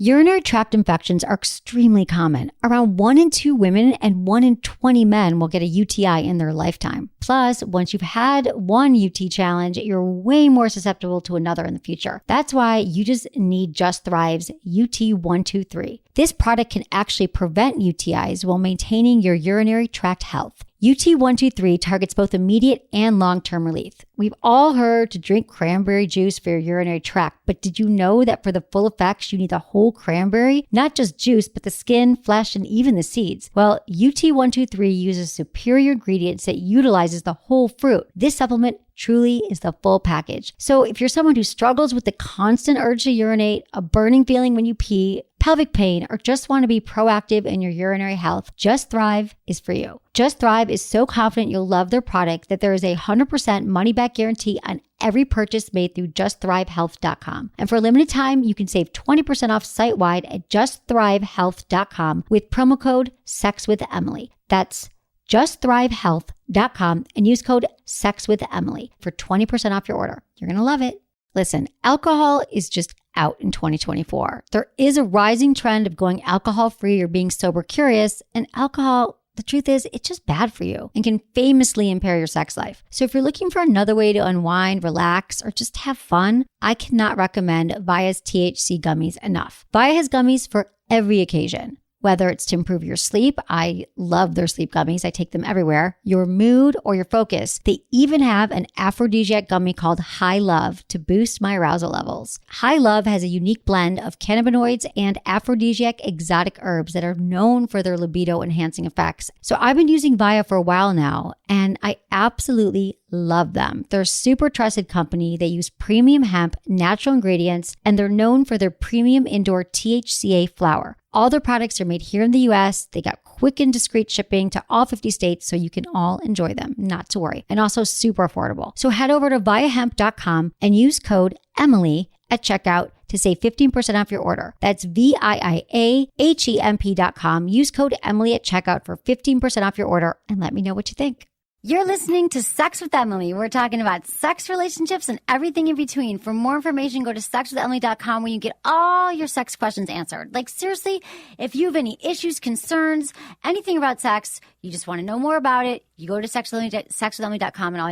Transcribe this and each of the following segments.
Urinary tract infections are extremely common. Around 1 in 2 women and 1 in 20 men will get a UTI in their lifetime. Plus, once you've had one UT challenge, you're way more susceptible to another in the future. That's why you just need Just Thrive's UT123. This product can actually prevent UTIs while maintaining your urinary tract health. UT123 targets both immediate and long-term relief. We've all heard to drink cranberry juice for your urinary tract, but did you know that for the full effects, you need the whole cranberry? Not just juice, but the skin, flesh, and even the seeds. Well, UT123 uses superior ingredients that utilizes the whole fruit. This supplement truly is the full package. So if you're someone who struggles with the constant urge to urinate, a burning feeling when you pee, pelvic pain, or just want to be proactive in your urinary health, Just Thrive is for you. Just Thrive is so confident you'll love their product that there is a 100% money-back guarantee on every purchase made through justthrivehealth.com. And for a limited time, you can save 20% off site-wide at justthrivehealth.com with promo code SEXWithEmily. That's justthrivehealth.com and use code SEXWithEmily for 20% off your order. You're going to love it. Listen, alcohol is just out in 2024. There is a rising trend of going alcohol-free or being sober curious, and alcohol, the truth is, it's just bad for you and can famously impair your sex life. So if you're looking for another way to unwind, relax, or just have fun, I cannot recommend Via's THC gummies enough. Via has gummies for every occasion. Whether it's to improve your sleep, I love their sleep gummies. I take them everywhere. Your mood or your focus. They even have an aphrodisiac gummy called High Love to boost my arousal levels. High Love has a unique blend of cannabinoids and aphrodisiac exotic herbs that are known for their libido enhancing effects. So I've been using Via for a while now, and I absolutely love them. They're a super trusted company. They use premium hemp, natural ingredients, and they're known for their premium indoor THCA flower. All their products are made here in the US. They got quick and discreet shipping to all 50 states, so you can all enjoy them, not to worry. And also super affordable. So head over to viahemp.com and use code Emily at checkout to save 15% off your order. That's VIAHEMP.com. Use code Emily at checkout for 15% off your order and let me know what you think. You're listening to Sex with Emily. We're talking about sex, relationships, and everything in between. For more information, go to sexwithemily.com where you get all your sex questions answered. Like, seriously, if you have any issues, concerns, anything about sex, you just want to know more about it, you go to sexwithemily.com and all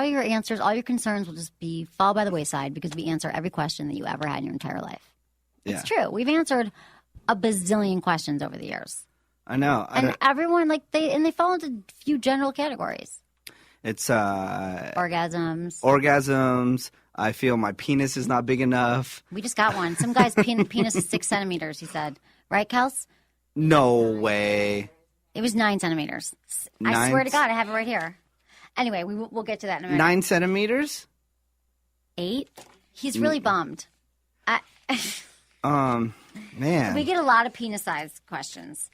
your answers, all your concerns will just fall by the wayside because we answer every question that you ever had in your entire life. Yeah. It's true. We've answered a bazillion questions over the years. I know. Everyone, they fall into a few general categories. It's orgasms. I feel my penis is not big enough. We just got one. Some guy's penis is 6 centimeters, he said. Right, Kels? No way. It was 9 centimeters. I swear to God, I have it right here. Anyway, we'll get to that in a minute. 9 centimeters? 8? He's really bummed. Man. We get a lot of penis-sized questions.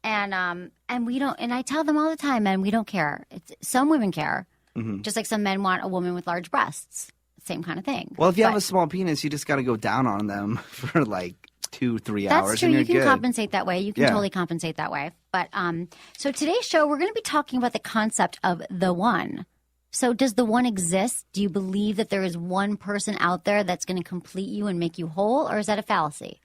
And we don't, and I tell them all the time, man, we don't care. Some women care, just like some men want a woman with large breasts. Same kind of thing. Well, if you have a small penis, you just got to go down on them for like 2-3 hours. That's true. And you can good. Compensate that way. You can totally compensate that way. But so today's show, we're going to be talking about the concept of the one. So does the one exist? Do you believe that there is one person out there that's going to complete you and make you whole, or is that a fallacy?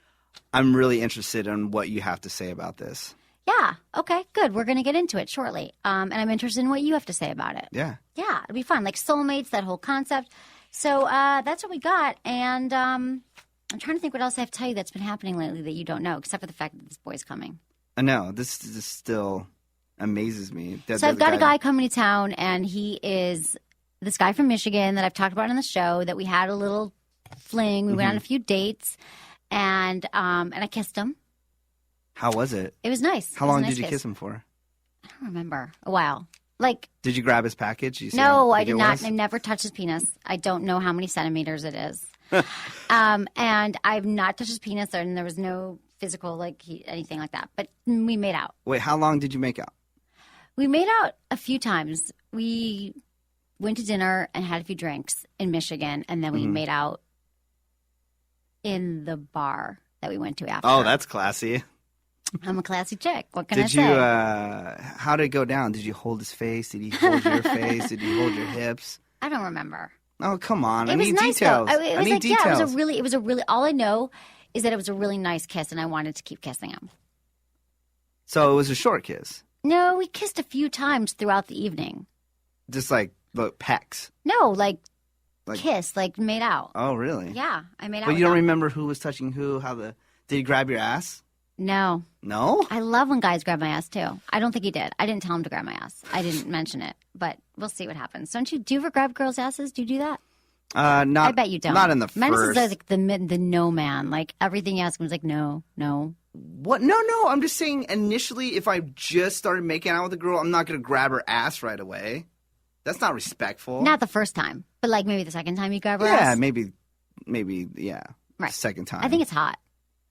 I'm really interested in what you have to say about this. Yeah. Okay, good. We're going to get into it shortly. And I'm interested in what you have to say about it. Yeah. Yeah, it'll be fun. Like soulmates, that whole concept. So that's what we got. And I'm trying to think what else I have to tell you that's been happening lately that you don't know, except for the fact that this boy's coming. I know. This still amazes me. So I've got a guy coming to town, and he is this guy from Michigan that I've talked about on the show that we had a little fling. We went on a few dates, and I kissed him. How was it? It was nice. How long did you kiss him for? I don't remember. A while. Did you grab his package? No, I did not. I never touched his penis. I don't know how many centimeters it is. And I've not touched his penis, and there was no physical, anything like that. But we made out. Wait, how long did you make out? We made out a few times. We went to dinner and had a few drinks in Michigan, and then we made out in the bar that we went to after. Oh, that's classy. I'm a classy chick. What can I say? How did it go down? Did you hold his face? Did he hold your face? Did he hold your hips? I don't remember. Oh, come on. I need details. Though. It was I need details. It was a really, all I know is that it was a really nice kiss, and I wanted to keep kissing him. So it was a short kiss? No, we kissed a few times throughout the evening. Just like the pecks? No, like kiss, like made out. Oh, really? Yeah, I made out. But you don't remember who was touching who? Did he grab your ass? No. No? I love when guys grab my ass too. I don't think he did. I didn't tell him to grab my ass. I didn't mention it, but we'll see what happens. Do you ever grab girls' asses? Do you do that? Not. I bet you don't. Not in the Menace first. is like the no man. Like everything you ask him is like no. What? No. I'm just saying. Initially, if I just started making out with a girl, I'm not going to grab her ass right away. That's not respectful. Not the first time, but like maybe the second time you grab her ass. Yeah, maybe. Yeah. Right. Second time. I think it's hot.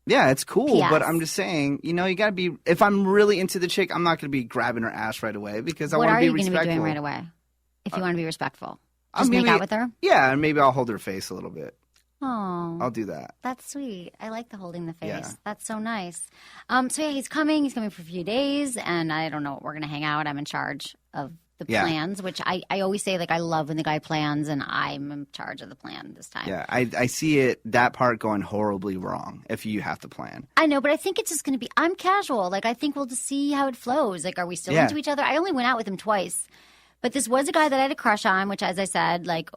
Yeah, it's cool, P.S. but I'm just saying, you got to be. If I'm really into the chick, I'm not going to be grabbing her ass right away because I want to be respectful. What are you going to be doing right away? If you want to be respectful, just make out with her. Yeah, and maybe I'll hold her face a little bit. Oh, I'll do that. That's sweet. I like the holding the face. Yeah. That's so nice. So yeah, he's coming. He's coming for a few days, and I don't know what we're going to hang out. I'm in charge of the plans, which I always say, like, I love when the guy plans, and I'm in charge of the plan this time. Yeah, I see that part going horribly wrong if you have to plan. I know, but I think it's just going to be, I'm casual. Like, I think we'll just see how it flows. Like, are we still into each other? I only went out with him twice, but this was a guy that I had a crush on, which, as I said, like,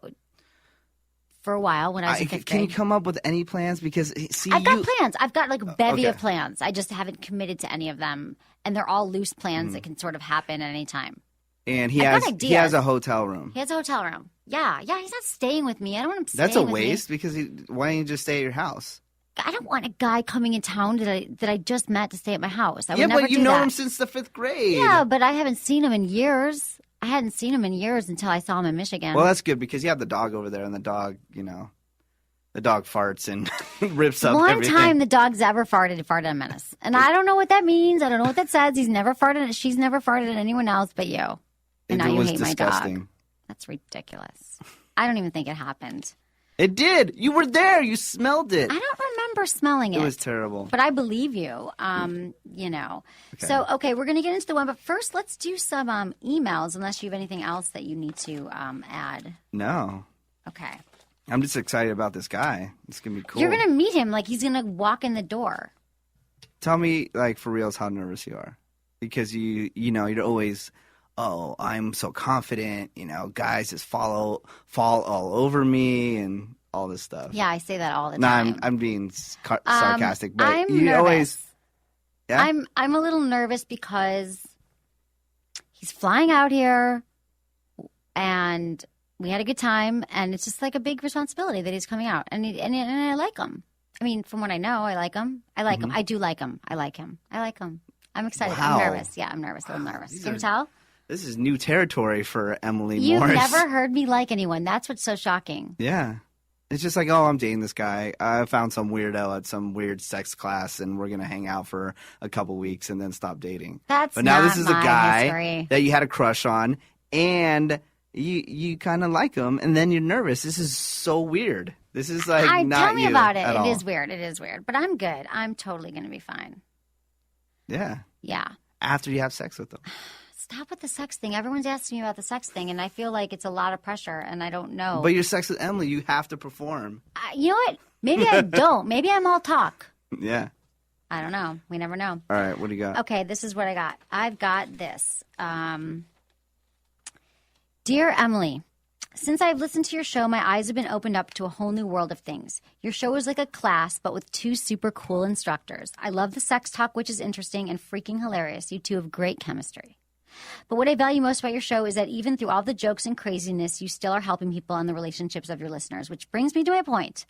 for a while when I was in fifth grade. Can you come up with any plans? Because, I've got plans. I've got, like, a bevy of plans. I just haven't committed to any of them, and they're all loose plans that can sort of happen at any time. And he has a hotel room. He has a hotel room. Yeah. He's not staying with me. I don't want him staying with me. That's a waste because why don't you just stay at your house? I don't want a guy coming in town that I just met to stay at my house. I would never but you know him since the 5th grade. Yeah, but I haven't seen him in years. I hadn't seen him in years until I saw him in Michigan. Well, that's good because you have the dog over there, and the dog, the dog farts and rips up everything. One time the dog's ever farted at Menace. And I don't know what that means. I don't know what that says. She's never farted at anyone else but you. And now you hate disgusting. My dog. That's ridiculous. I don't even think it happened. It did. You were there. You smelled it. I don't remember smelling it. It was terrible. But I believe you. Okay. So, we're going to get into the one. But first, let's do some emails, unless you have anything else that you need to add. No. Okay. I'm just excited about this guy. It's going to be cool. You're going to meet him. Like, he's going to walk in the door. Tell me, like, for reals, how nervous you are. Because, you're always... Oh, I'm so confident, guys just fall all over me and all this stuff. Yeah, I say that all the time. No, I'm being sarcastic, but I'm you nervous. always... Yeah? I'm a little nervous because he's flying out here and we had a good time and it's just like a big responsibility that he's coming out and I like him. I mean, from what I know, I like him. Him. I do like him. I like him. I'm excited. Wow. I'm nervous. Yeah, I'm nervous. A little nervous. Can you tell? This is new territory for Emily You've Morse. never heard me like anyone. That's what's so shocking. Yeah. It's just like, I'm dating this guy. I found some weirdo at some weird sex class, and we're going to hang out for a couple weeks and then stop dating. But now this is a guy history. That you had a crush on, and you kind of like him, and then you're nervous. This is so weird. This is like not tell me you about it. at all. It is weird. But I'm good. I'm totally going to be fine. Yeah. Yeah. After you have sex with them. Stop with the sex thing. Everyone's asking me about the sex thing, and I feel like it's a lot of pressure, and I don't know. But your sex with Emily, you have to perform. You know what? Maybe I don't. Maybe I'm all talk. Yeah. I don't know. We never know. All right. What do you got? Okay, this is what I got. I've got this. Dear Emily, since I've listened to your show, my eyes have been opened up to a whole new world of things. Your show is like a class, but with 2 super cool instructors. I love the sex talk, which is interesting and freaking hilarious. You two have great chemistry. But what I value most about your show is that even through all the jokes and craziness, you still are helping people on the relationships of your listeners, which brings me to my point.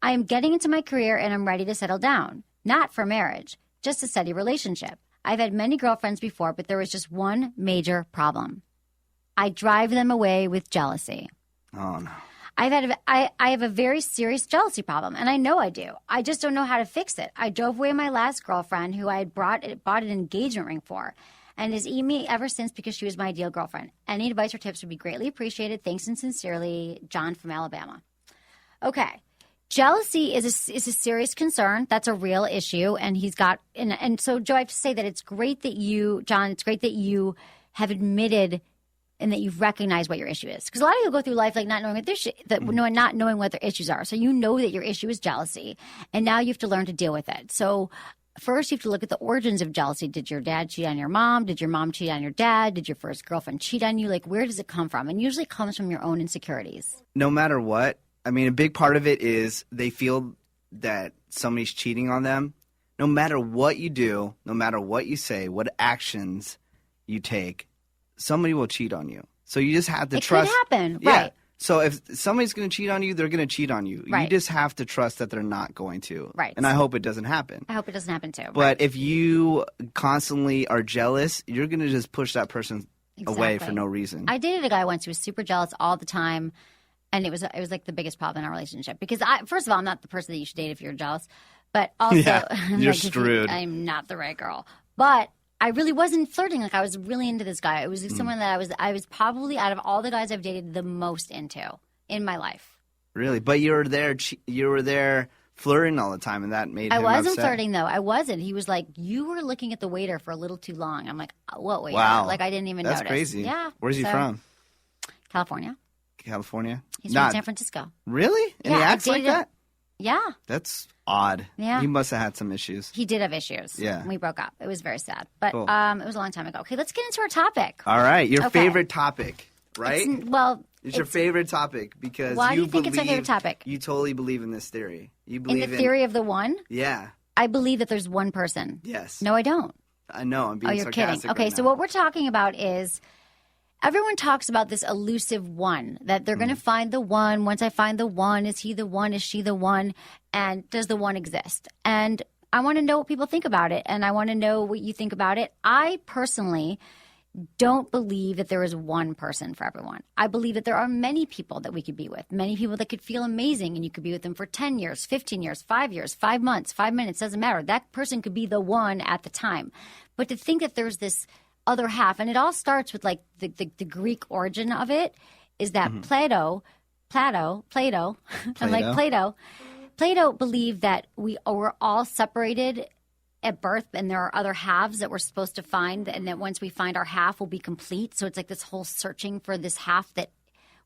I am getting into my career and I'm ready to settle down. Not for marriage, just a steady relationship. I've had many girlfriends before, but there was just one major problem. I drive them away with jealousy. Oh, no. I have a very serious jealousy problem, and I know I do. I just don't know how to fix it. I drove away my last girlfriend, who I had bought an engagement ring for, and has eaten me ever since because she was my ideal girlfriend. Any advice or tips would be greatly appreciated. Thanks and sincerely, John from Alabama. Okay. Jealousy is a serious concern. That's a real issue. And so, Joe, I have to say that it's great that you, John, it's great that you have admitted and that you've recognized what your issue is. Because a lot of people go through life like not knowing what not knowing what their issues are. So you know that your issue is jealousy, and now you have to learn to deal with it. So first, you have to look at the origins of jealousy. Did your dad cheat on your mom? Did your mom cheat on your dad? Did your first girlfriend cheat on you? Like, where does it come from? And usually it comes from your own insecurities. No matter what, I mean, a big part of it is they feel that somebody's cheating on them. No matter what you do, no matter what you say, what actions you take, somebody will cheat on you. So you just have to trust. It could happen, yeah. right. So if somebody's going to cheat on you, they're going to cheat on you. Right. You just have to trust that they're not going to. Right. And I hope it doesn't happen. I hope it doesn't happen too. But right. if you constantly are jealous, you're going to just push that person away for no reason. I dated a guy once who was super jealous all the time. And it was like the biggest problem in our relationship. Because first of all, I'm not the person that you should date if you're jealous. But also, you're screwed. I'm not the right girl. But I really wasn't flirting. Like, I was really into this guy. It was someone that I was probably, out of all the guys I've dated, the most into in my life. Really? But you were there flirting all the time, and that made him I wasn't upset. flirting, though. I wasn't. He was like, you were looking at the waiter for a little too long. I'm like, what waiter? Wow. Like, I didn't even notice. That's crazy. Yeah. Where's he from? California. California? He's from San Francisco. Really? And Yeah, he I acts like dated him. that? Yeah. That's odd. Yeah. He must have had some issues. He did have issues. Yeah. We broke up. It was very sad. But Cool. it was a long time ago. Okay, let's get into our topic. All right. Your Okay. favorite topic, right? It's your favorite topic because why do you think it's my favorite topic? You totally believe in this theory. You In believe the theory of the one? Yeah. I believe that there's one person. Yes. No, I don't. I know. I'm being Oh, you're kidding. sarcastic Okay, right so now. what we're talking about is everyone talks about this elusive one, that they're going to find the one. Once I find the one, is he the one? Is she the one? And does the one exist? And I want to know what people think about it, and I want to know what you think about it. I personally don't believe that there is one person for everyone. I believe that there are many people that we could be with, many people that could feel amazing, and you could be with them for 10 years, 15 years, 5 years, 5 months, 5 minutes, doesn't matter. That person could be the one at the time. But to think that there's this other half, and it all starts with like the Greek origin of it, is that Plato, I'm like Plato believed that we were all separated at birth, and there are other halves that we're supposed to find, and that once we find our half, we'll be complete. So it's like this whole searching for this half that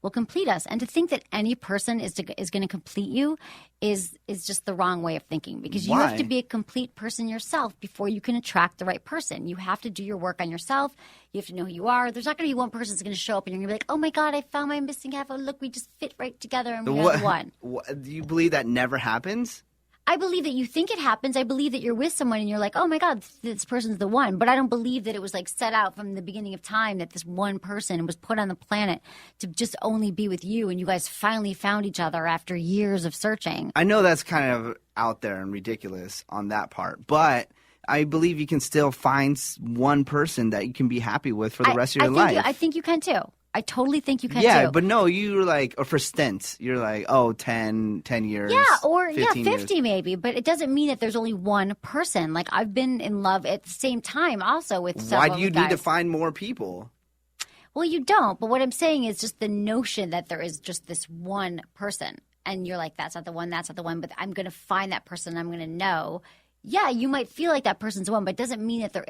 will complete us. And to think that any person is going to complete you is just the wrong way of thinking, because you have to be a complete person yourself before you can attract the right person. You have to do your work on yourself. You have to know who you are. There's not going to be one person that's going to show up and you're going to be like, oh my God, I found my missing half. Oh, look, we just fit right together and we have one. Do you believe that never happens? I believe that you think it happens. I believe that you're with someone and you're like, oh my God, this person's the one. But I don't believe that it was like set out from the beginning of time that this one person was put on the planet to just only be with you, and you guys finally found each other after years of searching. I know that's kind of out there and ridiculous on that part, but I believe you can still find one person that you can be happy with for the rest of your life. I think you can too. I totally think you can too. Yeah, but no, you're like, or for stints, you're like, 10 years. Yeah, or 50 years. Maybe. But it doesn't mean that there's only one person. Like, I've been in love at the same time also with several Why do you guys. need to find more people? Well, you don't. But what I'm saying is just the notion that there is just this one person. And you're like, that's not the one, but I'm going to find that person. I'm going to know. Yeah, you might feel like that person's the one, but it doesn't mean that there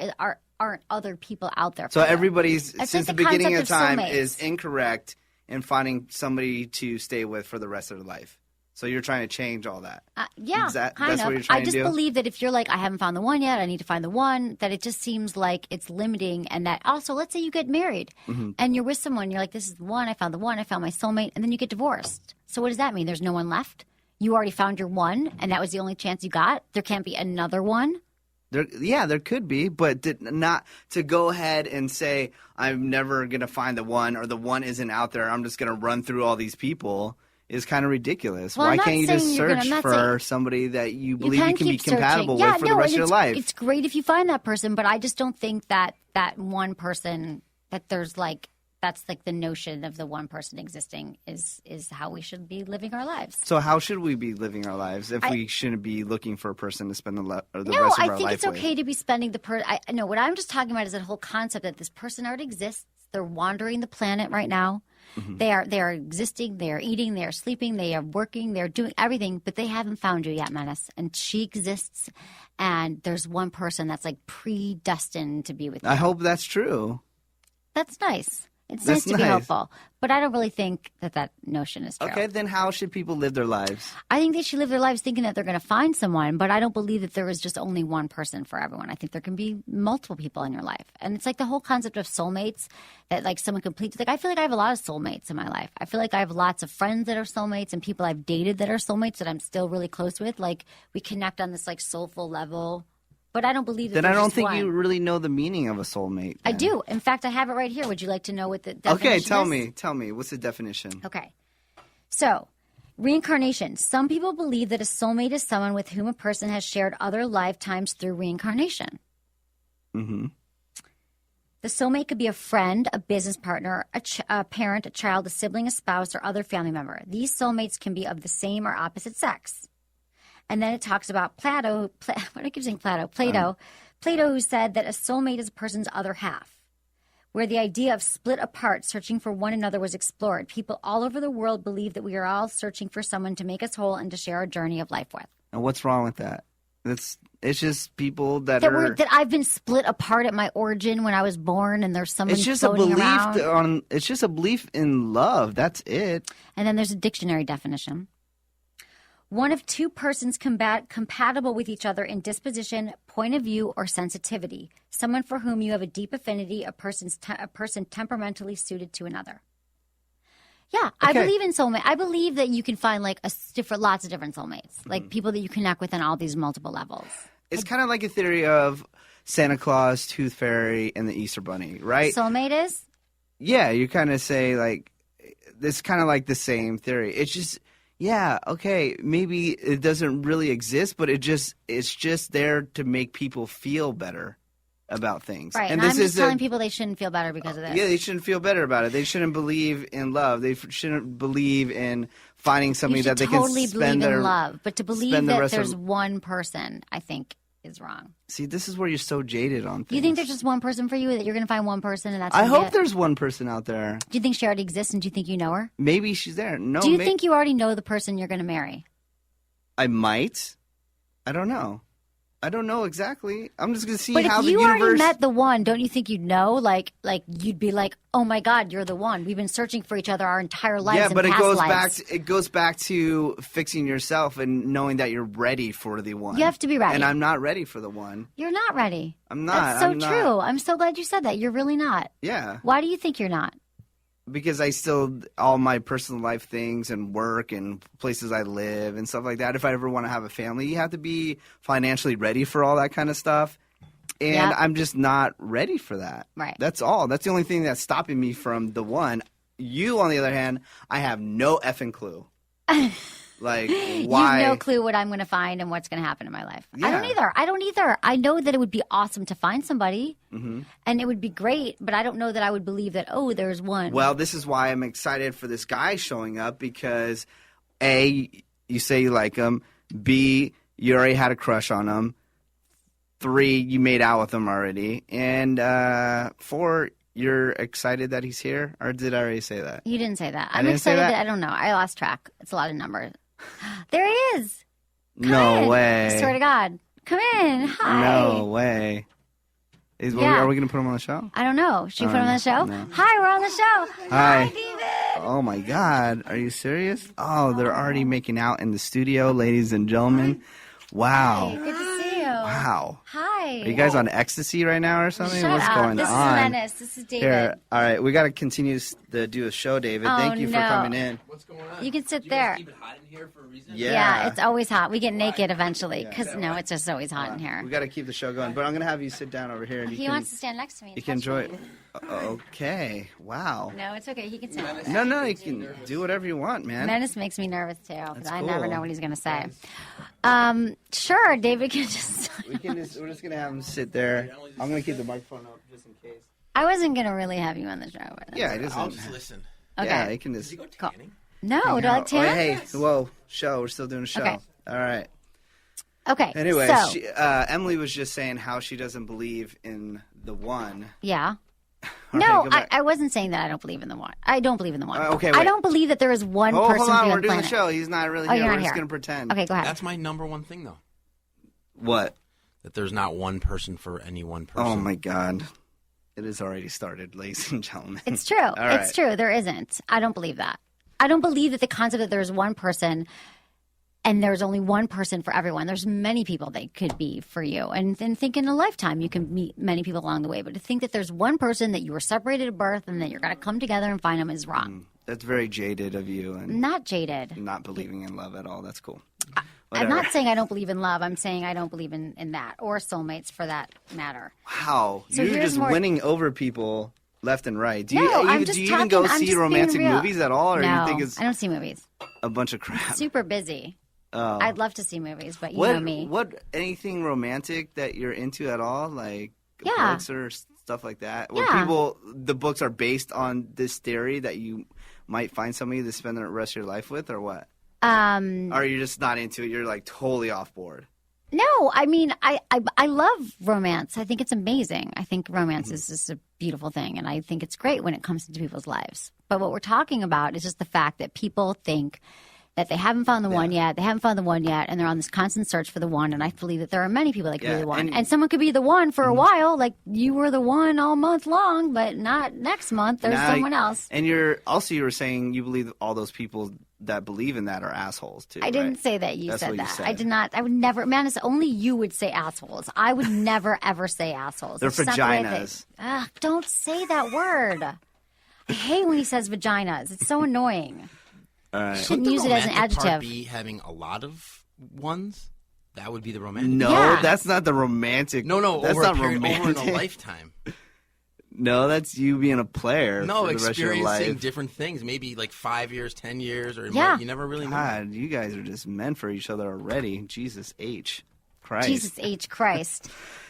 aren't other people out there. So everybody's, It's since like the beginning of concept time, soulmates. is incorrect in finding somebody to stay with for the rest of their life. So you're trying to change all that. Yeah, that's kind of. what you're trying I just to do? believe that if you're like, I haven't found the one yet, I need to find the one, that it just seems like it's limiting. And that also, let's say you get married and you're with someone, you're like, this is the one, I found my soulmate, and then you get divorced. So what does that mean? There's no one left? You already found your one, and that was the only chance you got? There can't be another one? There could be, but not to go ahead and say, I'm never going to find the one, or the one isn't out there, I'm just going to run through all these people, is kind of ridiculous. Well, Why can't you just search for somebody that you believe you can be compatible with for the rest of your life? It's great if you find that person, but I just don't think that one person, that there's like, that's like the notion of the one person existing is how we should be living our lives. So how should we be living our lives if we shouldn't be looking for a person to spend the rest of our life with? No, I think it's okay to be spending the no, what I'm just talking about is that whole concept that this person already exists. They're wandering the planet right now. Mm-hmm. They are existing. They are eating. They are sleeping. They are working. They are doing everything, but they haven't found you yet, Menace. And she exists, and there's one person that's like predestined to be with you. I hope that's true. That's nice. It's That's nice to be nice. hopeful. But I don't really think that notion is true. Okay, then how should people live their lives? I think they should live their lives thinking that they're going to find someone, but I don't believe that there is just only one person for everyone. I think there can be multiple people in your life. And it's like the whole concept of soulmates, that like someone completes. Like I feel like I have a lot of soulmates in my life. I feel like I have lots of friends that are soulmates and people I've dated that are soulmates that I'm still really close with. Like we connect on this like soulful level. But I don't believe that Then I there's don't just think one. you really know the meaning of a soulmate. I then. do. In fact, I have it right here. Would you like to know what the definition Okay, is? tell me. What's the definition? Okay. So, reincarnation. Some people believe that a soulmate is someone with whom a person has shared other lifetimes through reincarnation. Mm-hmm. The soulmate could be a friend, a business partner, a parent, a child, a sibling, a spouse, or other family member. These soulmates can be of the same or opposite sex. And then it talks about Plato. Why do I keep saying Plato? Plato, who said that a soulmate is a person's other half, where the idea of split apart, searching for one another was explored. People all over the world believe that we are all searching for someone to make us whole and to share our journey of life with. And what's wrong with that? It's just people that that I've been split apart at my origin when I was born, and there's someone It's just a floating belief around. It's just a belief in love. That's it. And then there's a dictionary definition. One of two persons compatible with each other in disposition, point of view, or sensitivity. Someone for whom you have a deep affinity, a person temperamentally suited to another. Yeah, I Okay. believe in soulmate. I believe that you can find like lots of different soulmates, like people that you connect with on all these multiple levels. It's kind of like a theory of Santa Claus, Tooth Fairy, and the Easter Bunny, right? Soulmate is? Yeah, you kind of say like it's kind of like the same theory. It's just okay, maybe it doesn't really exist, but it's just there to make people feel better about things. Right, and this I'm just is telling people they shouldn't feel better because of this. Yeah, they shouldn't feel better about it. They shouldn't believe in love. They shouldn't believe in finding somebody that they totally can spend believe their in love, but to believe spend the that rest of- there's one person, I think, is wrong. See, this is where you're so jaded on things. You think there's just one person for you, that you're going to find one person and that's I gonna be hope it? there's one person out there. Do you think she already exists and do you think you know her? Maybe she's there. No, Do you think you already know the person you're going to marry? I might. I don't know. I don't know exactly. I'm just going to see But how if the you universe... already met the one, don't you think you'd know? Like you'd be like, oh my God, you're the one. We've been searching for each other our entire lives. Yeah, and but it past goes lives. back to fixing yourself and knowing that you're ready for the one. You have to be ready. And I'm not ready for the one. You're not ready. I'm not. That's so I'm not. true. I'm so glad you said that. You're really not. Yeah. Why do you think you're not? Because I still, all my personal life things and work and places I live and stuff like that, if I ever want to have a family, you have to be financially ready for all that kind of stuff. And Yep. I'm just not ready for that. Right. That's all. That's the only thing that's stopping me from the one. You, on the other hand, I have no effing clue. Like, why? You have no clue what I'm going to find and what's going to happen in my life. Yeah. I don't either. I know that it would be awesome to find somebody Mm-hmm. and it would be great, but I don't know that I would believe that, oh, there's one. Well, this is why I'm excited for this guy showing up because, A, you say you like him. B, you already had a crush on him. 3, you made out with him already. And 4, you're excited that he's here? Or did I already say that? You didn't say that. I I'm didn't say excited that? I don't know. I lost track. It's a lot of numbers. There he is. Come No in. way. I swear to God. Come in. Hi. No way. Yeah. Are we going to put him on the show? I don't know. Should we put him on the show? no. Hi, we're on the show. Hi. David. Oh, my God. Are you serious? Oh, they're already making out in the studio, ladies and gentlemen. Wow. Hey, good to see you. Wow. Hi. Are you guys on ecstasy right now or something? Shut What's up. going This on? is Menace. This is David. Here, all right, we got to continue to do a show, David. Oh, Thank you for no. coming in. What's going on? You can sit you there. Guys keep it hot in here for a reason? Yeah, it's always hot. We get naked eventually because it's just always hot in here. We got to keep the show going, but I'm going to have you sit down over here. And He wants to stand next to me. and You can touch enjoy me. Okay, wow. No, it's okay. He can stand. No, you can do whatever you want, man. Menace makes me nervous too because That's I never cool. know what he's going to say. Sure, David can just. We're just going to have him sit there. I'm going to keep the microphone up just in case. I wasn't going to really have you on the show. But that's Yeah, it I'll isn't. just listen. Okay. Yeah, you can just. Does he go Cool. tanning? No, do I like Oh, Tanner? hey, whoa, show. We're still doing a show. Okay. All right. Okay. Anyway, so Emily was just saying how she doesn't believe in the one. yeah. All No, right, go back. I wasn't saying that I don't believe in the one. I don't believe in the one. Okay, I wait. don't believe that there is one person hold on, for we're the doing the planet. show. He's not really Oh, here. you're We're not just here. going to pretend. Okay, go ahead. That's my number one thing, though. What? That there's not one person for any one person. Oh, my God. It has already started, ladies and gentlemen. It's true. right. It's true. There isn't. I don't believe that. I don't believe that the concept that there's one person and there's only one person for everyone. There's many people that could be for you. And then think in a lifetime you can meet many people along the way. But to think that there's one person that you were separated at birth and that you're going to come together and find them is wrong. That's very jaded of you. And Not jaded. not believing in love at all. That's cool. I'm not saying I don't believe in love. I'm saying I don't believe in that or soulmates for that matter. Wow. So You're here's just more- winning over people left and right. Do No, I'm you just even go talking- I'm see just being romantic real. movies at all? Or No, you think it's I don't see movies. a bunch of crap? Super busy. Oh. I'd love to see movies, but you know me. What anything romantic that you're into at all? Like Yeah. books or stuff like that? Where Yeah. the books are based on this theory that you might find somebody to spend the rest of your life with, or what? Or are you just not into it? You're like totally off board. No, I mean, I love romance. I think it's amazing. I think romance is just a beautiful thing, and I think it's great when it comes into people's lives. But what we're talking about is just the fact that people think that they haven't found the one yet, and they're on this constant search for the one, and I believe that there are many people that could be the one. And someone could be the one for a while, like you were the one all month long, but not next month. There's someone else. And you were saying you believe all those people that believe in that are assholes too. I didn't say that. That's Said what you that. said. I did not. I would never. Man, it's only you would say assholes. I would never ever say assholes. They're It's just not the way I vaginas. think. Ugh, don't say that word. I hate when he says vaginas. It's so annoying. All right. Shouldn't use it as an romantic part adjective. be having a lot of ones? That would be the romantic. No, Yeah. that's not the romantic. No, that's over not a period, romantic. over in a lifetime. No, that's you being a player. No, for the rest of your experiencing life. different things. Maybe like 5 years, 10 years, or Yeah. more. You never really know. God, you guys are just meant for each other already. Jesus H. Christ. Jesus H. Christ.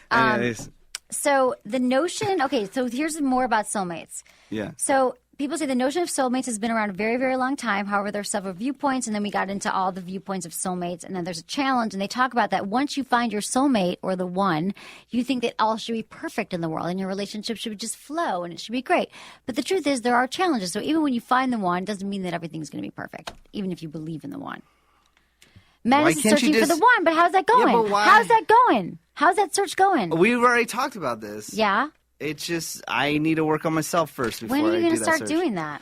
Anyways, So the notion. Okay, so here's more about soulmates. yeah. So people say the notion of soulmates has been around a very, very long time. However, there are several viewpoints, and then we got into all the viewpoints of soulmates, and then there's a challenge, and they talk about that once you find your soulmate or the one, you think that all should be perfect in the world, and your relationship should just flow, and it should be great. But the truth is there are challenges. So even when you find the one, doesn't mean that everything's going to be perfect, even if you believe in the one. Men Why is can't you searching for just- the one, but how's that going? but why- How's that going? How's that search going? We've already talked about this. Yeah? It's just I need to work on myself first before When are you I going do to that start search. doing that?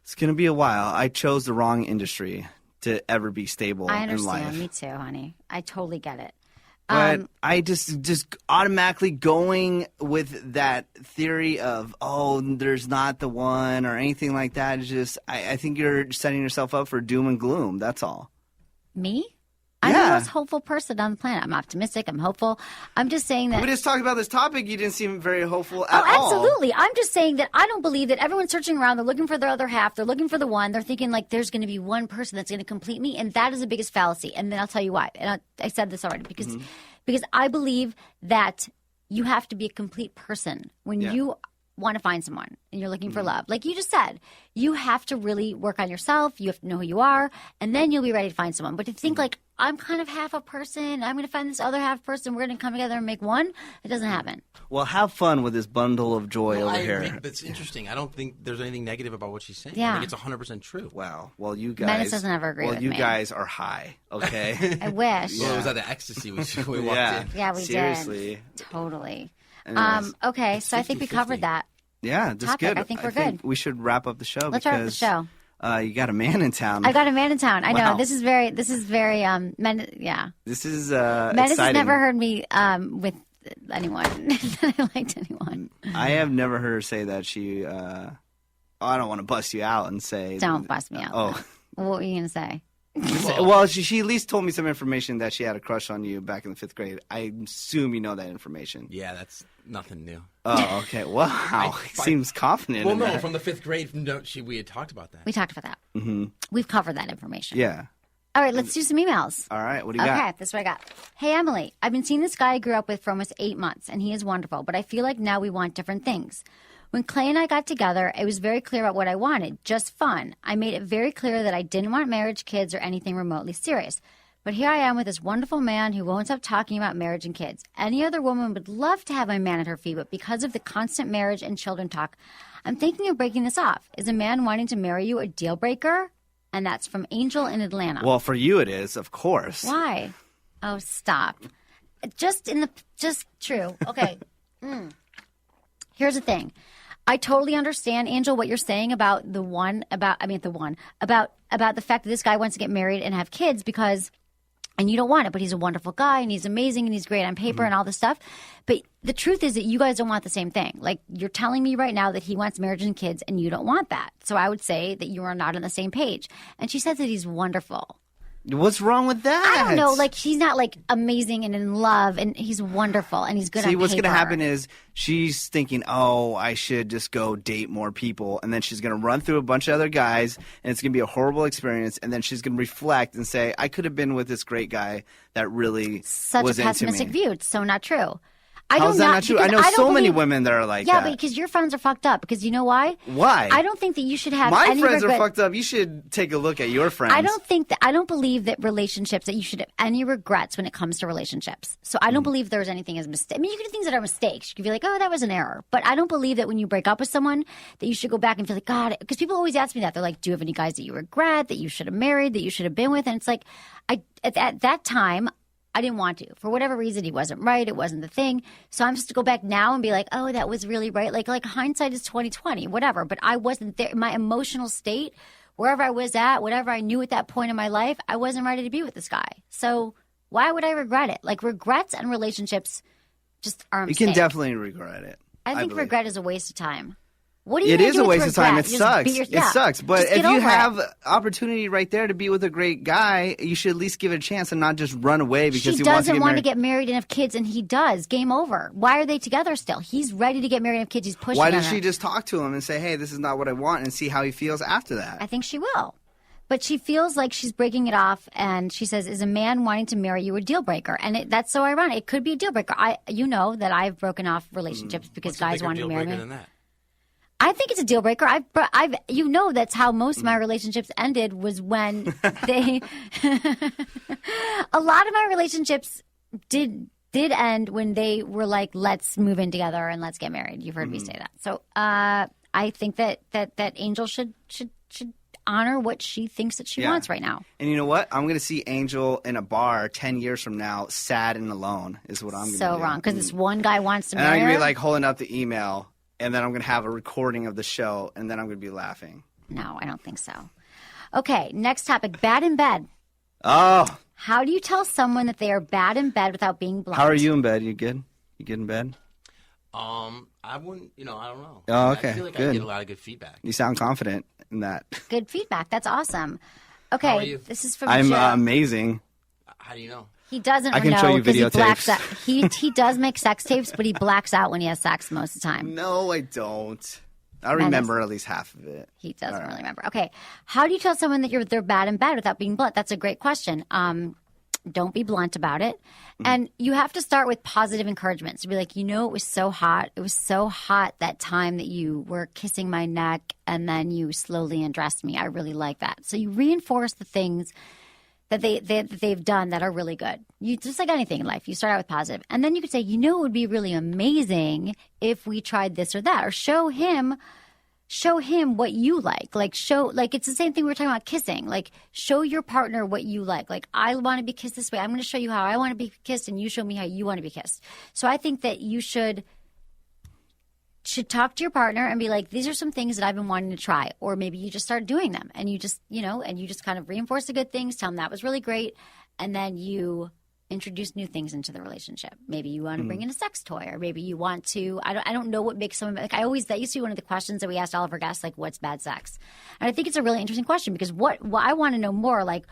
It's going to be a while. I chose the wrong industry to ever be stable I in understand. life. Me too, honey. I totally get it. But I just automatically going with that theory of, oh, there's not the one or anything like that. Is just I think you're setting yourself up for doom and gloom. That's all. Me? I'm the Yeah. most hopeful person on the planet. I'm optimistic. I'm hopeful. I'm just saying that. We just talked about this topic. You didn't seem very hopeful at all. Absolutely. I'm just saying that I don't believe that everyone's searching around. They're looking for their other half. They're looking for the one. They're thinking like there's going to be one person that's going to complete me, and that is the biggest fallacy. And then I'll tell you why. And I said this already because I believe that you have to be a complete person when you want to find someone and you're looking for love. Like you just said, you have to really work on yourself. You have to know who you are, and then you'll be ready to find someone. But to think like I'm kind of half a person, I'm going to find this other half person, we're going to come together and make one, it doesn't happen. Well, have fun with this bundle of joy Well, over I here. agree. That's interesting. I don't think there's anything negative about what she's saying. Yeah. I think it's 100% true. Wow. Well, you guys. Menace doesn't ever agree well, with you me. guys are high. Okay. I wish. Well, it was at the ecstasy we walked yeah. in. Yeah, we Seriously. did. Totally. Anyways. Okay, so I think we 50-50. covered that. Yeah, that's Topic. good. I think we're good. We should wrap up the show. Let's wrap up the because, show. You got a man in town. I got a man in town. I Wow. know. This is very yeah. This is Menace exciting. has never heard me with anyone that I liked anyone. I have never heard her say that she. I don't want to bust you out and say. Don't bust me out. Oh. What were you going to say? Well, she at least told me some information that she had a crush on you back in the 5th grade. I assume you know that information. Yeah, that's nothing new. Oh, okay. Wow. Seems confident. Well, in no, that. from the 5th grade, we had talked about that. We talked about that. Mm-hmm. We've covered that information. Yeah. All right, let's do some emails. All right. What do you Okay, got? this is what I got. Hey, Emily, I've been seeing this guy I grew up with for almost 8 months, and he is wonderful, but I feel like now we want different things. When Clay and I got together, it was very clear about what I wanted, just fun. I made it very clear that I didn't want marriage, kids, or anything remotely serious. But here I am with this wonderful man who won't stop talking about marriage and kids. Any other woman would love to have my man at her feet, but because of the constant marriage and children talk, I'm thinking of breaking this off. Is a man wanting to marry you a deal breaker? And that's from Angel in Atlanta. Well, for you it is, of course. Why? Oh, stop. Just true. Okay. Here's the thing. I totally understand, Angel, what you're saying about the fact that this guy wants to get married and have kids and you don't want it, but he's a wonderful guy and he's amazing and he's great on paper and all this stuff. But the truth is that you guys don't want the same thing. Like, you're telling me right now that he wants marriage and kids and you don't want that. So I would say that you are not on the same page. And she says that he's wonderful. What's wrong with that? I don't know. Like, he's not like amazing and in love, and he's wonderful and he's good on paper. See, what's going to happen is she's thinking, oh, I should just go date more people. And then she's going to run through a bunch of other guys, and it's going to be a horrible experience. And then she's going to reflect and say, I could have been with this great guy that really Such was a into pessimistic me. view. It's so not true. How's that not true? I know so many women that are like that. Yeah, but because your friends are fucked up. Because you know why? Why? I don't think that you should have My any friends regret. are fucked up. You should take a look at your friends. I don't believe that relationships, that you should have any regrets when it comes to relationships. So I don't believe there's anything as mistake. I mean, you can do things that are mistakes. You can be like, oh, that was an error. But I don't believe that when you break up with someone that you should go back and feel like, God, because people always ask me that. They're like, do you have any guys that you regret, that you should have married, that you should have been with? And it's like, at that time, I didn't want to. For whatever reason, he wasn't right. It wasn't the thing. So I'm supposed to go back now and be like, oh, that was really right. Like hindsight is 20/20, whatever. But I wasn't there. My emotional state, wherever I was at, whatever I knew at that point in my life, I wasn't ready to be with this guy. So why would I regret it? Like, regrets and relationships just are a mistake. You can definitely regret it. I think believe. regret is a waste of time. What do you It is a waste of time. It Just sucks. beat It sucks. But Just if get you over have it. opportunity right there to be with a great guy, you should at least give it a chance and not just run away because She he doesn't want to married. get married and have kids, and he does. Game over. Why are they together still? He's ready to get married and have kids. He's pushing Why on doesn't her. she just talk to him and say, hey, this is not what I want, and see how he feels after that? I think she will. But she feels like she's breaking it off, and she says, is a man wanting to marry you a deal breaker? And that's so ironic. It could be a deal breaker. You know that I've broken off relationships because guys wanted to marry me. Than that? I think it's a deal breaker. That's how most of my relationships ended, was when they. A lot of my relationships did end when they were like, let's move in together and let's get married. You've heard me say that. So I think that Angel should honor what she thinks that she wants right now. And you know what? I'm going to see Angel in a bar 10 years from now, sad and alone, is what I'm going to do. So wrong, because this one guy wants to And marry I'm going to her. be like holding up the email, and then I'm going to have a recording of the show, and then I'm going to be laughing. No, I don't think so. Okay, next topic, bad in bed. Oh, How do you tell someone that they are bad in bed without being blunt? how are you in bed? You good? You good in bed? I wouldn't, I don't know. Oh, okay, I feel like good. I get a lot of good feedback. You sound confident in that. Good feedback. That's awesome. Okay, How are you? this is from I'm Joe. amazing. How do you know? He doesn't I can know show you because he blacks videotapes. out. He does make sex tapes, but he blacks out when he has sex most of the time. No, I don't. I remember at least half of it. He doesn't really remember. Okay, how do you tell someone that they're bad in bed without being blunt? That's a great question. Don't be blunt about it. And you have to start with positive encouragement. So be like, it was so hot. It was so hot that time that you were kissing my neck and then you slowly undressed me. I really like that. So you reinforce the things that they've done that are really good. You just like anything in life, you start out with positive. And then you could say, it would be really amazing if we tried this or that, or show him what you like. It's the same thing we were talking about kissing. Like, show your partner what you like. Like, I want to be kissed this way. I'm going to show you how I want to be kissed, and you show me how you want to be kissed. So I think that you should talk to your partner and be like, these are some things that I've been wanting to try. Or maybe you just start doing them, and you just kind of reinforce the good things, tell them that was really great, and then you introduce new things into the relationship. Maybe you want to bring in a sex toy, or maybe you want to, I don't know what makes someone, like that used to be one of the questions that we asked all of our guests, like, what's bad sex? And I think it's a really interesting question, because what I want to know more, like,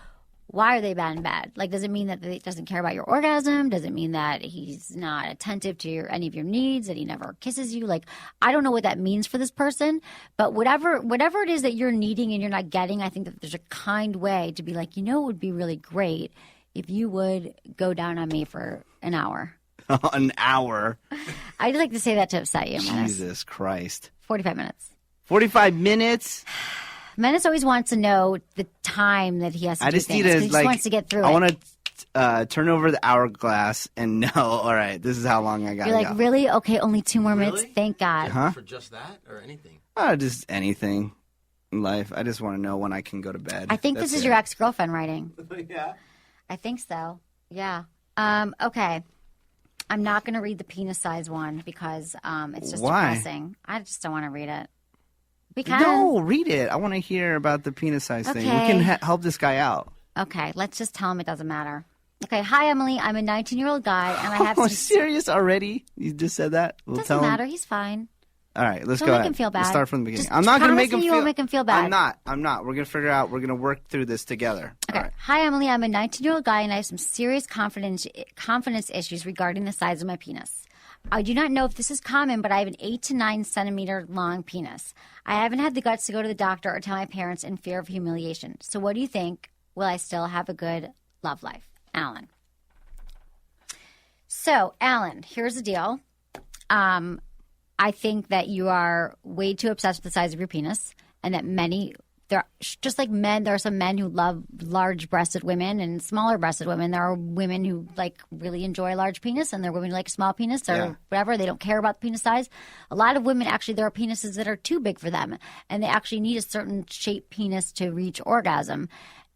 why are they bad in bed? Like, does it mean that he doesn't care about your orgasm? Does it mean that he's not attentive to any of your needs, that he never kisses you? Like, I don't know what that means for this person, but whatever it is that you're needing and you're not getting, I think that there's a kind way to be like, it would be really great if you would go down on me for an hour. An hour? I'd like to say that to upset you. Jesus Christ. 45 minutes. 45 minutes? Menace always wants to know the time that he has to do things. He just wants to get through it. I want to turn over the hourglass and know, all right, this is how long I got to You're like, go. really? Okay, only 2 more minutes. Really? Thank God. Huh? For just that or anything? Just anything in life. I just want to know when I can go to bed. I think That's this is it. your ex-girlfriend writing. Yeah. I think so. Yeah. Okay. I'm not going to read the penis size one because it's just Why? depressing. I just don't want to read it. Because No, read it. I want to hear about the penis size thing. We Okay. can help this guy out. Okay, let's just tell him it doesn't matter. Okay, hi Emily. I'm a 19-year-old guy, and I have Oh, some. serious already? You just said that? We'll Doesn't tell him. matter. He's fine. All right, let's Don't go make ahead. him feel bad. Let's start from the beginning. Just I'm not going to promise make him me you feel. won't make him feel bad. I'm not. We're going to figure out. We're going to work through this together. Okay. All right. Hi, Emily. I'm a 19-year-old guy, and I have some serious confidence issues regarding the size of my penis. I do not know if this is common, but I have an 8 to 9 centimeter long penis. I haven't had the guts to go to the doctor or tell my parents in fear of humiliation. So what do you think? Will I still have a good love life? Alan. So, Alan, here's the deal. I think that you are way too obsessed with the size of your penis, and that just like men, there are some men who love large-breasted women and smaller-breasted women. There are women who like really enjoy a large penis, and there are women who like a small penis or whatever. They don't care about the penis size. A lot of women actually, there are penises that are too big for them, and they actually need a certain shaped penis to reach orgasm.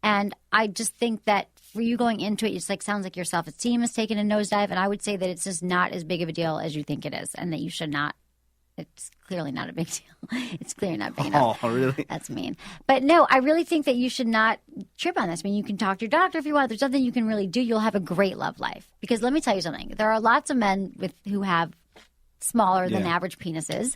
And I just think that for you going into it, it's like sounds like your self-esteem is taking a nosedive, and I would say that it's just not as big of a deal as you think it is, and that you should not. It's clearly not a big deal. It's clearly not big enough. Oh, really? That's mean. But no, I really think that you should not trip on this. I mean, you can talk to your doctor if you want. There's nothing you can really do. You'll have a great love life. Because let me tell you something. There are lots of men who have smaller than average penises.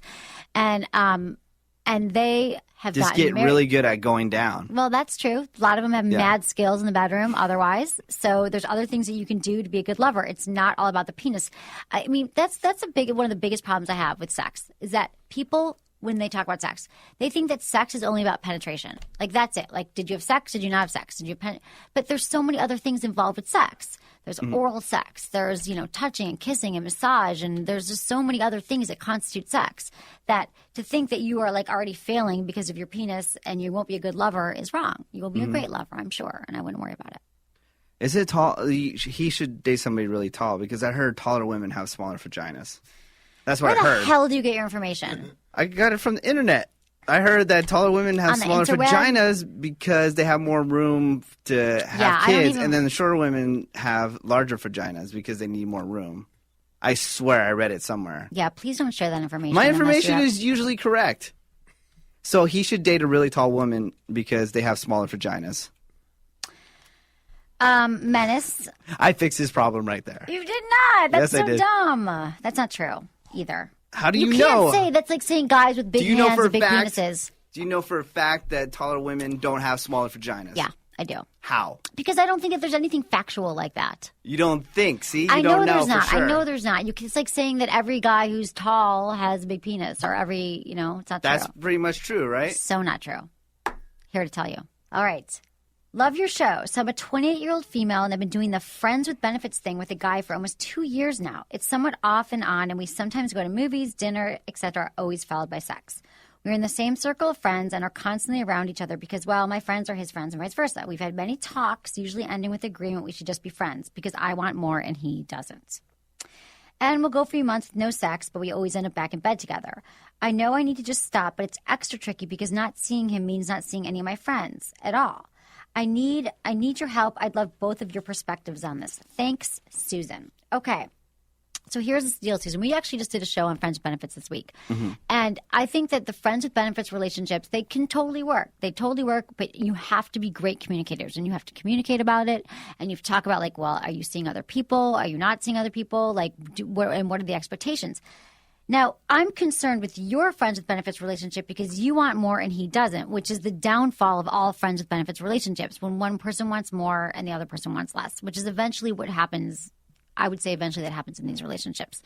And they have Just gotten get married. really good at going down. Well, that's true. A lot of them have mad skills in the bedroom otherwise. So there's other things that you can do to be a good lover. It's not all about the penis. I mean, that's one of the biggest problems I have with sex is that people, when they talk about sex, they think that sex is only about penetration. Like, that's it. Like, did you have sex? Did you not have sex? But there's so many other things involved with sex. There's oral sex. There's, touching and kissing and massage. And there's just so many other things that constitute sex that to think that you are like already failing because of your penis and you won't be a good lover is wrong. You will be a great lover, I'm sure. And I wouldn't worry about it. Is it tall? He should date somebody really tall because I heard taller women have smaller vaginas. That's what I Where heard. the hell do you get your information? I got it from the internet. I heard that taller women have On the smaller interweb? vaginas because they have more room to have kids, and then the shorter women have larger vaginas because they need more room. I swear I read it somewhere. Yeah, please don't share that information. My unless information you have- is usually correct. So he should date a really tall woman because they have smaller vaginas. Menace. I fixed his problem right there. You did not. That's Yes, I so did. dumb. That's not true either. How do You you can't know? say that's like saying guys with big Do you know hands for a and big fact? penises. Do you know for a fact that taller women don't have smaller vaginas? Yeah, I do. How? Because I don't think that there's anything factual like that. You don't think? See, you I know don't know there's for not. sure. I know there's not. It's like saying that every guy who's tall has a big penis, or every, it's not That's true. pretty much true, right? So not true. Here to tell you. All right. Love your show. So I'm a 28-year-old female, and I've been doing the friends with benefits thing with a guy for almost 2 years now. It's somewhat off and on, and we sometimes go to movies, dinner, etc., always followed by sex. We're in the same circle of friends and are constantly around each other because, well, my friends are his friends and vice versa. We've had many talks, usually ending with agreement we should just be friends because I want more and he doesn't. And we'll go for a few months with no sex, but we always end up back in bed together. I know I need to just stop, but it's extra tricky because not seeing him means not seeing any of my friends at all. I need your help. I'd love both of your perspectives on this. Thanks, Susan. Okay. So here's the deal, Susan. We actually just did a show on friends with benefits this week. Mm-hmm. And I think that the friends with benefits relationships, they can totally work. They totally work, but you have to be great communicators and you have to communicate about it. And you have to talk about like, well, are you seeing other people? Are you not seeing other people? Like, and what are the expectations? Now, I'm concerned with your friends with benefits relationship because you want more and he doesn't, which is the downfall of all friends with benefits relationships when one person wants more and the other person wants less, which is eventually what happens. I would say eventually that happens in these relationships,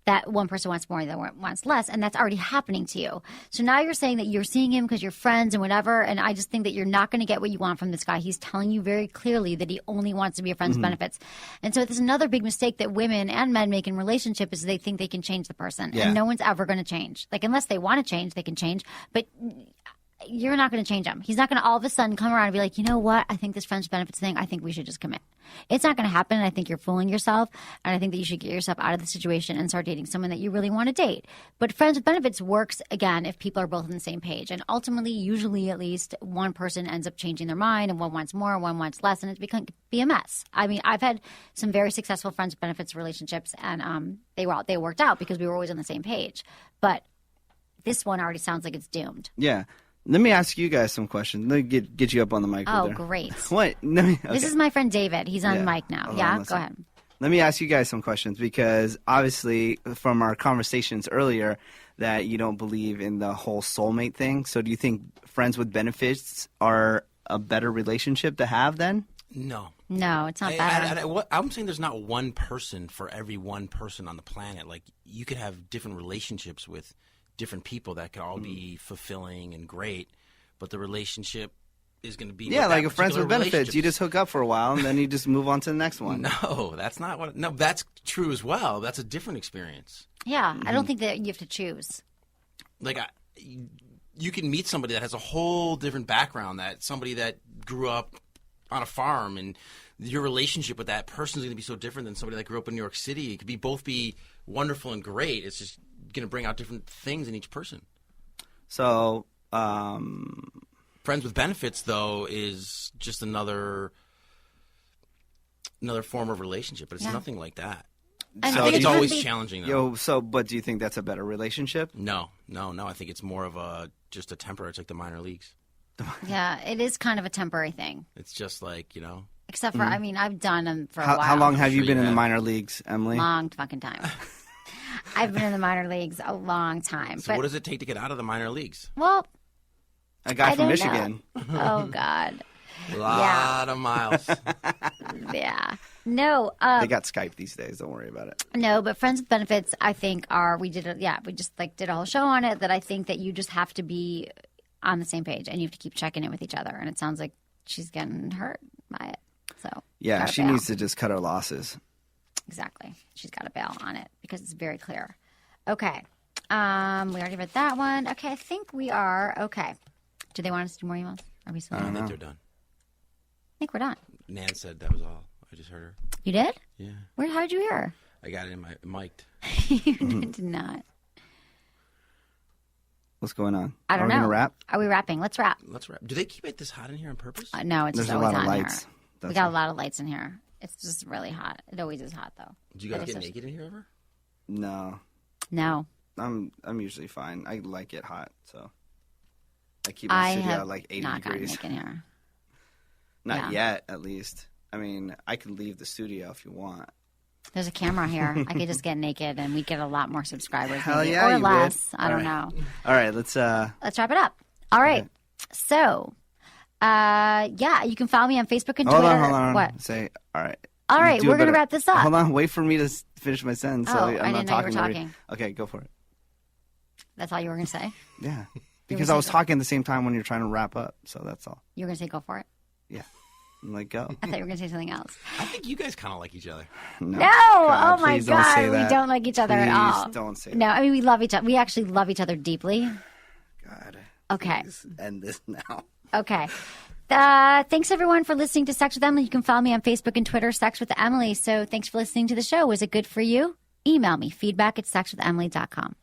that one person wants more and the other one wants less, and that's already happening to you. So now you're saying that you're seeing him because you're friends and whatever, and I just think that you're not going to get what you want from this guy. He's telling you very clearly that he only wants to be a friend with benefits. And so there's another big mistake that women and men make in relationships is they think they can change the person, and no one's ever going to change. Like, unless they want to change, they can change. But you're not going to change him. He's not going to all of a sudden come around and be like, you know what? I think this friends with benefits thing, I think we should just commit. It's not going to happen. I think you're fooling yourself. And I think that you should get yourself out of the situation and start dating someone that you really want to date. But friends with benefits works, again, if people are both on the same page. And ultimately, usually at least one person ends up changing their mind and one wants more, one wants less, and it can be a mess. I mean, I've had some very successful friends with benefits relationships, and they worked out because we were always on the same page. But this one already sounds like it's doomed. Yeah. Let me ask you guys some questions. Let me get you up on the mic. Oh, there. great. What? Okay. This is my friend David. He's on mic now. Yeah, go ahead. Let me ask you guys some questions because obviously from our conversations earlier that you don't believe in the whole soulmate thing. So do you think friends with benefits are a better relationship to have then? No. No, it's not better. I'm saying there's not one person for every one person on the planet. Like, you could have different relationships with different people that could all be fulfilling and great, but the relationship is going to be like a friends with benefits. You just hook up for a while and then you just move on to the next one. No, that's not what. No, that's true as well. That's a different experience. Yeah, I don't think that you have to choose. Like, you can meet somebody that has a whole different background, that somebody that grew up on a farm, and your relationship with that person is going to be so different than somebody that grew up in New York City. It could both be wonderful and great. It's just going to bring out different things in each person. So, friends with benefits, though, is just another form of relationship, but it's nothing like that. So it's always challenging, though. But do you think that's a better relationship? No. I think it's more of just a temporary. It's like the minor leagues. Yeah, it is kind of a temporary thing. It's just like, Except for, I mean, I've done them for a while. How long have you been in the minor leagues, Emily? Long fucking time. I've been in the minor leagues a long time. So what does it take to get out of the minor leagues? Well, a guy from Michigan. Oh, God. A lot of miles. Yeah. No. They got Skype these days. Don't worry about it. No, but friends with benefits, I think we just did a whole show on it, that I think that you just have to be on the same page and you have to keep checking in with each other. And it sounds like she's getting hurt by it. So yeah, she needs to just cut her losses. Exactly. She's got to bail on it because it's very clear. Okay. We already read that one. Okay, I think we are okay. Do they want us to do more emails? Are we still I think they're done. I think we're done. Nan said that was all. I just heard her. You did? Yeah. How did you hear her? I got it in my mic'd. You did not. What's going on? I don't know. Are we gonna wrap? Are we wrapping? Let's wrap. Do they keep it this hot in here on purpose? No, it's There's just a always lot of hot in lights. here. We got a lot of lights in here. It's just really hot. It always is hot, though. Do you guys get naked in here ever? No. No. I'm usually fine. I like it hot, so I keep my studio at like 80 not degrees. Naked in here. Not yet, at least. I mean, I could leave the studio if you want. There's a camera here. I could just get naked, and we'd get a lot more subscribers. Hell maybe. yeah, or you less. would. I don't know. All right, let's wrap it up. All right. Okay. So, you can follow me on Facebook and Twitter. Hold on. What? Say, all right. All right, we're going to wrap this up. Hold on, wait for me to finish my sentence. So I I'm didn't not know you were talking. talking. Okay, go for it. That's all you were going to say? Yeah, because I was talking at the same time when you're trying to wrap up, so that's all. You were going to say go for it? Yeah. I'm like, go. I thought you were going to say something else. I think you guys kind of like each other. No! God, Oh, my God. We don't like each other at all. Please don't say that. No, I mean, we love each other. We actually love each other deeply. God. Okay. Please end this now. Okay. Thanks, everyone, for listening to Sex with Emily. You can follow me on Facebook and Twitter, Sex with Emily. So thanks for listening to the show. Was it good for you? Email me, feedback@sexwithemily.com.